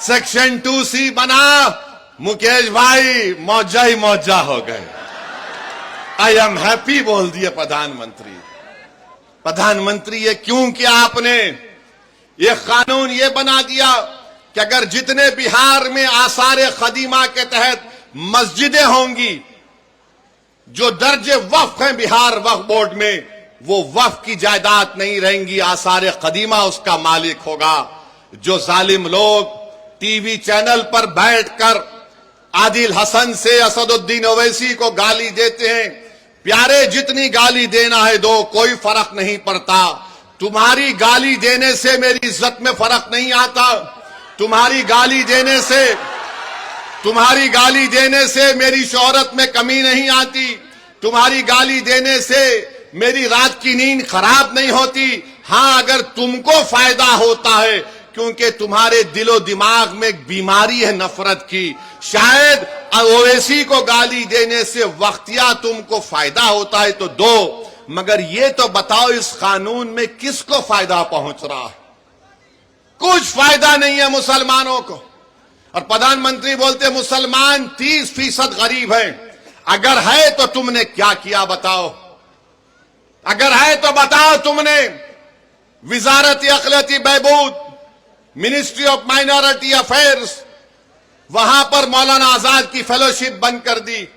Section 2C बना, मुकेश भाई मौजा ही मौजा हो गए। आई एम हैप्पी बोल दिए प्रधानमंत्री। प्रधानमंत्री ये क्यों किया आपने? ये कानून ये बना दिया कि अगर जितने बिहार में आसार खदीमा के तहत मस्जिदें होंगी, जो दर्जे वक्फ हैं बिहार वक्फ बोर्ड में, वो वक्फ की जायदाद नहीं रहेंगी, आसार कदीमा उसका मालिक होगा। जो जालिम लोग टीवी चैनल पर बैठकर आदिल हसन से असदुद्दीन ओवैसी को गाली देते हैं, प्यारे जितनी गाली देना है दो, कोई फर्क नहीं पड़ता। तुम्हारी गाली देने से मेरी इज्जत में फर्क नहीं आता, तुम्हारी गाली देने से मेरी शोहरत में कमी नहीं आती, तुम्हारी गाली देने से मेरी रात की नींद खराब नहीं होती। हां, अगर तुमको फायदा होता है, क्योंकि तुम्हारे दिलो दिमाग में एक बीमारी है नफरत की, शायद ओवैसी को गाली देने से वक्तिया तुमको फायदा होता है तो दो, मगर ये तो बताओ इस कानून में किसको फायदा पहुंच रहा है? कुछ फायदा नहीं है मुसलमानों को। और प्रधानमंत्री बोलते मुसलमान 30% गरीब हैं। अगर है तो तुमने क्या किया बताओ? अगर है तो बताओ तुमने विजारत अक़लियती बहबूद, मिनिस्ट्री ऑफ माइनॉरिटी अफेयर्स, वहां पर मौलाना आजाद की फेलोशिप बंद कर दी।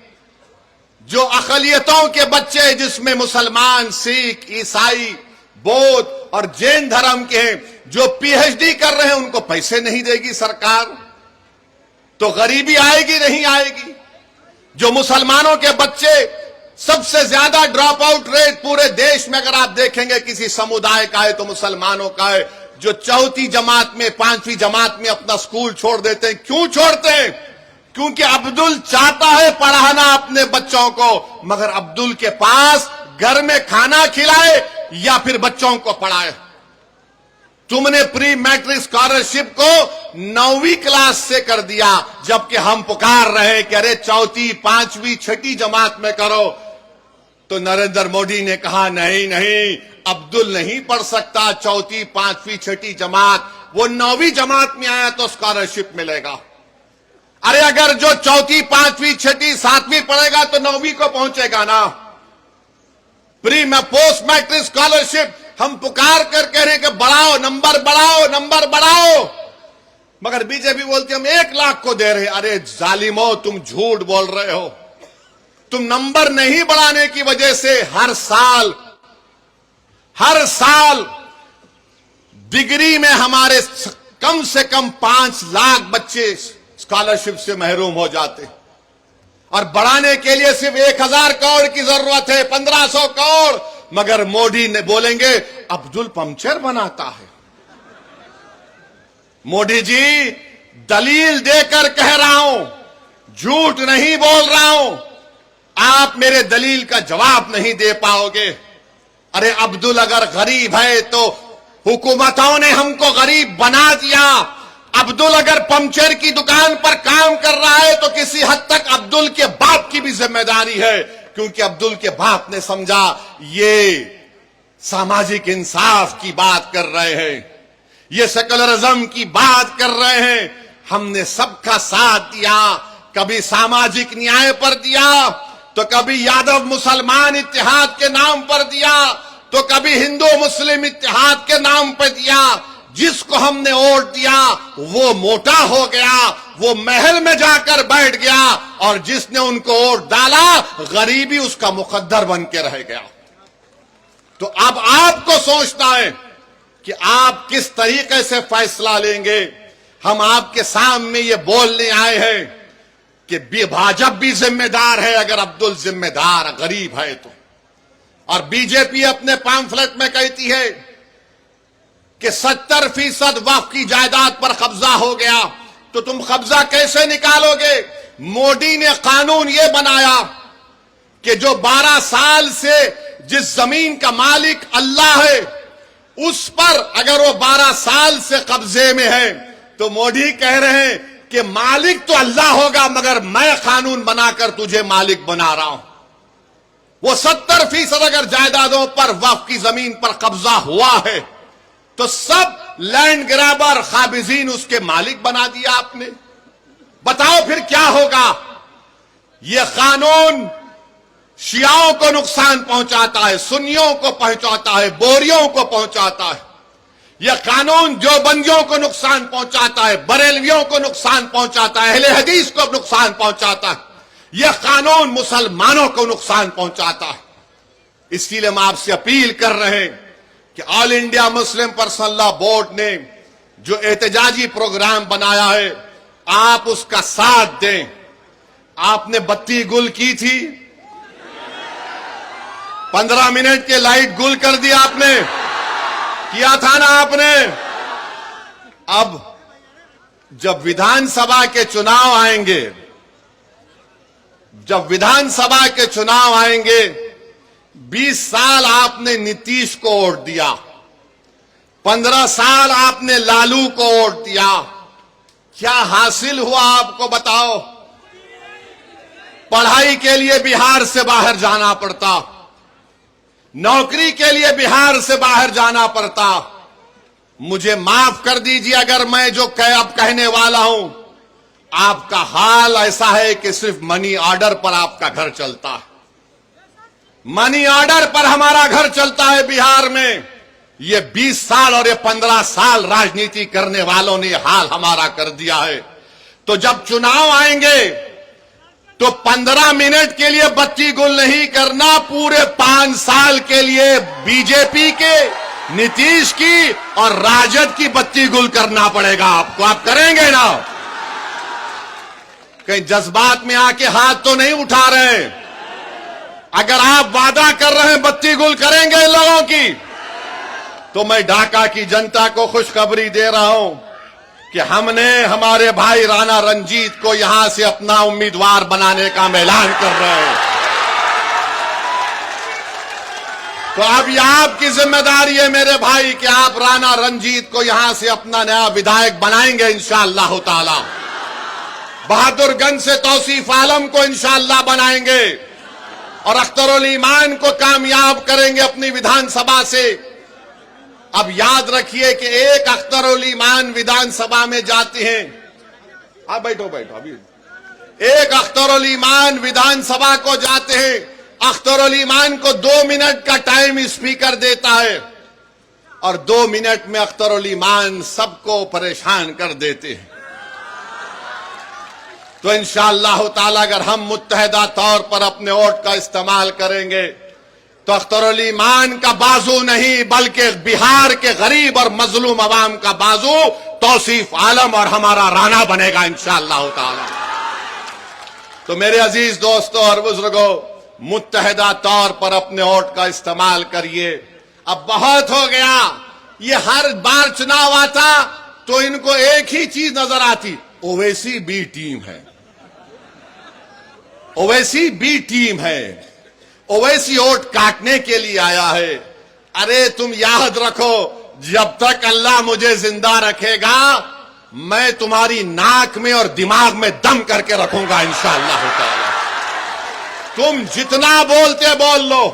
जो अक़लियतों के बच्चे जिसमें मुसलमान, सिख, ईसाई, बौद्ध और जैन धर्म के हैं, जो पीएचडी कर रहे हैं, उनको पैसे नहीं देगी सरकार, तो गरीबी आएगी नहीं आएगी? जो मुसलमानों के बच्चे, सबसे ज्यादा ड्रॉप आउट रेट पूरे देश में अगर आप देखेंगे किसी समुदाय का है तो मुसलमानों का है। जो चौथी जमात में, 5वीं जमात में अपना स्कूल छोड़ देते हैं, क्यों छोड़ते हैं? क्योंकि अब्दुल चाहता है पढ़ाना अपने बच्चों को, मगर अब्दुल के पास घर में खाना खिलाए या फिर बच्चों को पढ़ाए। तुमने प्री मैट्रिक स्कॉलरशिप को 9वीं क्लास से कर दिया, जबकि हम पुकार रहे हैं कि अरे 4th, 5वीं, 6ठी जमात में करो। तो नरेंद्र मोदी ने कहा नहीं नहीं, अब्दुल नहीं पढ़ सकता 4th, 5वीं, 6ठी जमात, वो 9वीं जमात में आया तो स्कॉलरशिप मिलेगा। अरे अगर जो 4th, 5वीं, 6ठी, 7वीं पढ़ेगा तो 9वीं को पहुंचेगा ना। प्री में पोस्ट मैट्रिक स्कॉलरशिप हम पुकार कर कह रहे हैं कि बढ़ाओ, नंबर बढ़ाओ, नंबर बढ़ाओ, मगर बीजेपी बोलती हम 1 लाख को दे रहे। अरे जालिमो, तुम झूठ बोल रहे हो। तुम नंबर नहीं बढ़ाने की वजह से हर साल डिग्री में हमारे कम से कम 5 लाख बच्चे स्कॉलरशिप से महरूम हो जाते, और बढ़ाने के लिए सिर्फ 1000 करोड़ की जरूरत है, 1500 करोड़। मगर मोदी ने बोलेंगे अब्दुल पंक्चर बनाता है। मोदी जी, दलील देकर कह रहा हूं, झूठ नहीं बोल रहा हूं, आप मेरे दलील का जवाब नहीं दे पाओगे। अरे अब्दुल अगर गरीब है तो हुकूमतों ने हमको गरीब बना दिया। अब्दुल अगर पंक्चर की दुकान पर काम कर रहा है तो किसी हद तक अब्दुल के बाप की भी जिम्मेदारी है, क्योंकि अब्दुल के बाप ने समझा ये सामाजिक इंसाफ की बात कर रहे हैं, ये सेकुलरिज्म की बात कर रहे हैं। हमने सबका साथ दिया, कभी सामाजिक न्याय पर दिया, तो कभी यादव मुसलमान इत्तेहाद के नाम पर दिया, तो कभी हिंदू मुस्लिम इत्तेहाद के नाम पर दिया। जिसको हमने वोट दिया वो मोटा हो गया, वो महल में जाकर बैठ गया, और जिसने उनको वोट डाला गरीबी उसका मुकद्दर बन के रह गया। तो अब आपको सोचना है कि आप किस तरीके से फैसला लेंगे। हम आपके सामने ये बोलने आए हैं कि भाजपा भी जिम्मेदार है अगर अब्दुल जिम्मेदार गरीब है तो। और बीजेपी अपने पैम्फलेट में कहती है कि 70% वक्फ की जायदाद पर कब्जा हो गया, तो तुम कब्जा कैसे निकालोगे? मोदी ने कानून यह बनाया कि जो 12 साल से जिस जमीन का मालिक अल्लाह है, उस पर अगर वो 12 साल से कब्जे में है, तो मोदी कह रहे हैं कि मालिक तो अल्लाह होगा, मगर मैं कानून बनाकर तुझे मालिक बना रहा हूं। वो 70% अगर जायदादों पर वक्फ की जमीन पर कब्जा हुआ है, तो सब लैंड ग्रैबर, खाबिजीन उसके मालिक बना दिया आपने। बताओ फिर क्या होगा? यह कानून शियाओं को नुकसान पहुंचाता है, सुन्नियों को पहुंचाता है, बोरियों को पहुंचाता है। यह कानून देवबंदियों को नुकसान पहुंचाता है, बरेलवियों को नुकसान पहुंचाता है, अहले हदीस को नुकसान पहुंचाता है। यह कानून मुसलमानों को नुकसान पहुंचाता है। इसलिए हम आपसे अपील कर रहे हैं कि all India Muslim personal law board ने जो एहतजाजी प्रोग्राम बनाया है, आप उसका साथ दें। आपने बत्ती गुल की थी, 15 मिनट के लाइट गुल कर दी आपने, किया था ना आपने। अब जब विधानसभा के चुनाव आएंगे, जब विधानसभा के चुनाव आएंगे, 20 साल आपने नीतीश को वोट दिया, 15 साल आपने लालू को वोट दिया। क्या हासिल हुआ आपको बताओ? पढ़ाई के लिए बिहार से बाहर जाना पड़ता, नौकरी के लिए बिहार से बाहर जाना पड़ता। मुझे माफ कर दीजिए अगर मैं जो अब कहने वाला हूं, आपका हाल ऐसा है कि सिर्फ मनी ऑर्डर पर आपका घर चलता है। मनी ऑर्डर पर हमारा घर चलता है बिहार में। ये 20 साल और ये 15 साल राजनीति करने वालों ने हाल हमारा कर दिया है। तो जब चुनाव आएंगे तो 15 मिनट के लिए बत्ती गुल नहीं करना, पूरे 5 साल के लिए बीजेपी के, नीतीश की और राजद की बत्ती गुल करना पड़ेगा आपको। आप करेंगे ना? कहीं जज्बात में आके हाथ तो नहीं उठा रहे? अगर आप वादा कर रहे हैं बत्ती गुल करेंगे लोगों की, तो मैं ढाका की जनता को खुशखबरी दे रहा हूं कि हमने हमारे भाई राणा रंजीत को यहां से अपना उम्मीदवार बनाने का ऐलान कर रहे हैं। तो अब यह आपकी जिम्मेदारी है मेरे भाई कि आप राणा रंजीत को यहां से अपना नया विधायक बनाएंगे इंशाअल्लाह ताला। बहादुरगंज से तौसीफ आलम को इंशाअल्लाह बनाएंगे और अख्तरुल ईमान को कामयाब करेंगे अपनी विधानसभा से। अब याद रखिए कि एक अख्तरुल ईमान विधानसभा में जाते हैं। आप बैठो बैठो अभी। एक अख्तरुल ईमान विधानसभा को जाते हैं, अख्तरुल ईमान को 2 मिनट का टाइम स्पीकर देता है और 2 मिनट में अख्तरुल ईमान सबको परेशान कर देते हैं। तो इंशाअल्लाह ताला अगर हम मुत्तहदा तौर पर अपने वोट का इस्तेमाल करेंगे तो अख्तरुल ईमान का बाजू नहीं बल्कि बिहार के गरीब और मजलूम अवाम का बाजू तौसीफ आलम और हमारा राणा बनेगा इंशाअल्लाह ताला। तो मेरे अजीज दोस्तों और बुजुर्गों, मुत्तहदा तौर पर अपने वोट का इस्तेमाल करिए। अब बहुत हो गया, ये हर बार चुनाव आता तो इनको एक ही चीज नजर आती, ओवैसी बी टीम है, ओवैसी बी टीम है, ओवैसी वोट काटने के लिए आया है। अरे तुम याद रखो, जब तक अल्लाह मुझे जिंदा रखेगा मैं तुम्हारी नाक में और दिमाग में दम करके रखूंगा इंशाअल्लाह ताला। तुम जितना बोलते बोल लो,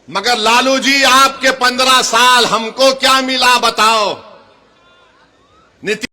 मगर लालू जी आपके 15 साल हमको क्या मिला बताओ?